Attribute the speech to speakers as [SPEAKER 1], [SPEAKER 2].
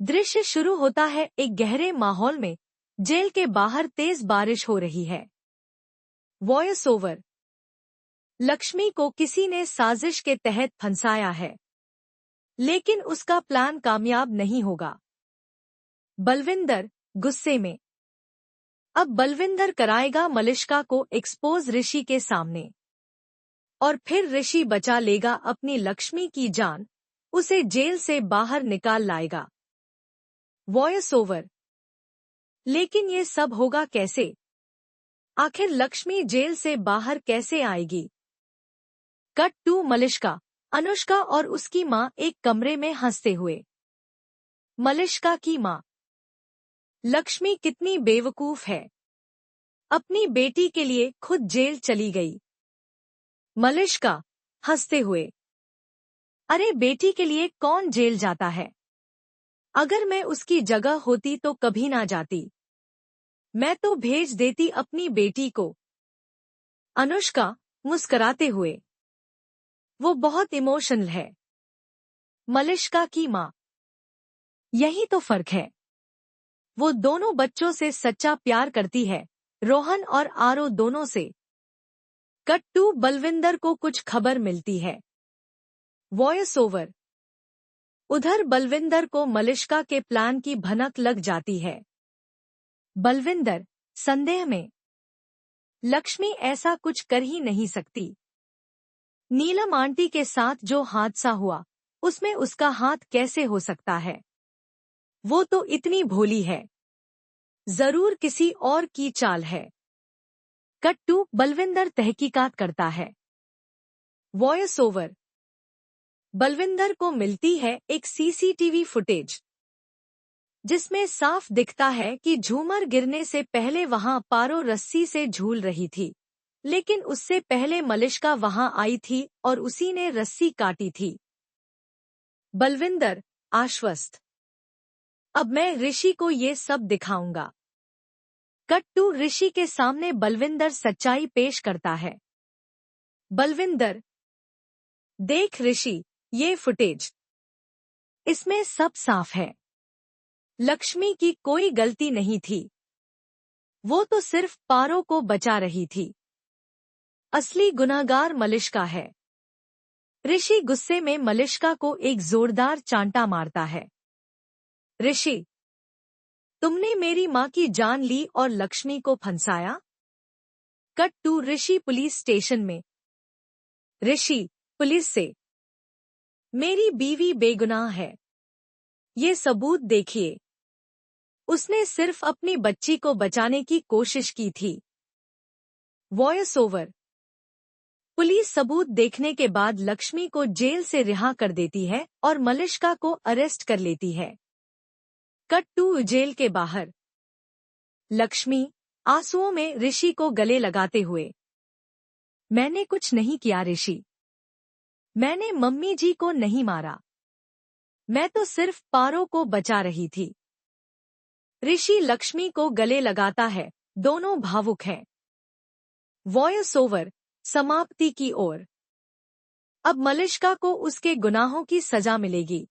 [SPEAKER 1] दृश्य शुरू होता है एक गहरे माहौल में। जेल के बाहर तेज बारिश हो रही है। Voice over. लक्ष्मी को किसी ने साजिश के तहत फंसाया है, लेकिन उसका प्लान कामयाब नहीं होगा। बलविंदर गुस्से में। अब बलविंदर कराएगा मलिष्का को एक्सपोज ऋषि के सामने, और फिर ऋषि बचा लेगा अपनी लक्ष्मी की जान, उसे जेल से बाहर निकाल लाएगा। Voice over. लेकिन ये सब होगा कैसे? आखिर लक्ष्मी जेल से बाहर कैसे आएगी? कट टू मलिष्का, अनुष्का और उसकी माँ एक कमरे में हंसते हुए। मलिष्का की माँ। लक्ष्मी कितनी बेवकूफ है, अपनी बेटी के लिए खुद जेल चली गई। मलिष्का हंसते हुए। अरे बेटी के लिए कौन जेल जाता है? अगर मैं उसकी जगह होती तो कभी ना जाती। मैं तो भेज देती अपनी बेटी को। अनुष्का मुस्कुराते हुए। वो बहुत इमोशनल है। मलिष्का की माँ। यही तो फर्क है। वो दोनों बच्चों से सच्चा प्यार करती है, रोहन और आरो दोनों से। कट टू बलविंदर को कुछ खबर मिलती है। Voice over. उधर बलविंदर को मलिष्का के प्लान की भनक लग जाती है। बलविंदर संदेह में। लक्ष्मी ऐसा कुछ कर ही नहीं सकती। नीलम आंटी के साथ जो हादसा हुआ, उसमें उसका हाथ कैसे हो सकता है? वो तो इतनी भोली है। जरूर किसी और की चाल है। कट टू बलविंदर तहकीकात करता है। Voice over. बलविंदर को मिलती है एक सीसीटीवी फुटेज, जिसमें साफ दिखता है कि झूमर गिरने से पहले वहां पारो रस्सी से झूल रही थी, लेकिन उससे पहले मलिष्का वहां आई थी और उसी ने रस्सी काटी थी। बलविंदर आश्वस्त। अब मैं ऋषि को ये सब दिखाऊंगा। कट टू ऋषि के सामने बलविंदर सच्चाई पेश करता है। बलविंदर, देख ऋषि, ये फुटेज। इसमें सब साफ है। लक्ष्मी की कोई गलती नहीं थी। वो तो सिर्फ पारो को बचा रही थी। असली गुनहगार मलिष्का है। ऋषि गुस्से में मलिष्का को एक जोरदार चांटा मारता है। ऋषि, तुमने मेरी माँ की जान ली और लक्ष्मी को फंसाया। Cut to Rishi police station में। ऋषि पुलिस से, मेरी बीवी बेगुनाह है। ये सबूत देखिए। उसने सिर्फ अपनी बच्ची को बचाने की कोशिश की थी। Voice over. पुलिस सबूत देखने के बाद लक्ष्मी को जेल से रिहा कर देती है और मलिष्का को अरेस्ट कर लेती है। कट टू जेल के बाहर। लक्ष्मी आंसुओं में ऋषि को गले लगाते हुए। मैंने कुछ नहीं किया ऋषि। मैंने मम्मी जी को नहीं मारा। मैं तो सिर्फ पारो को बचा रही थी। ऋषि लक्ष्मी को गले लगाता है, दोनों भावुक हैं। वॉइस ओवर समाप्ति की ओर। अब मलिष्का को उसके गुनाहों की सजा मिलेगी।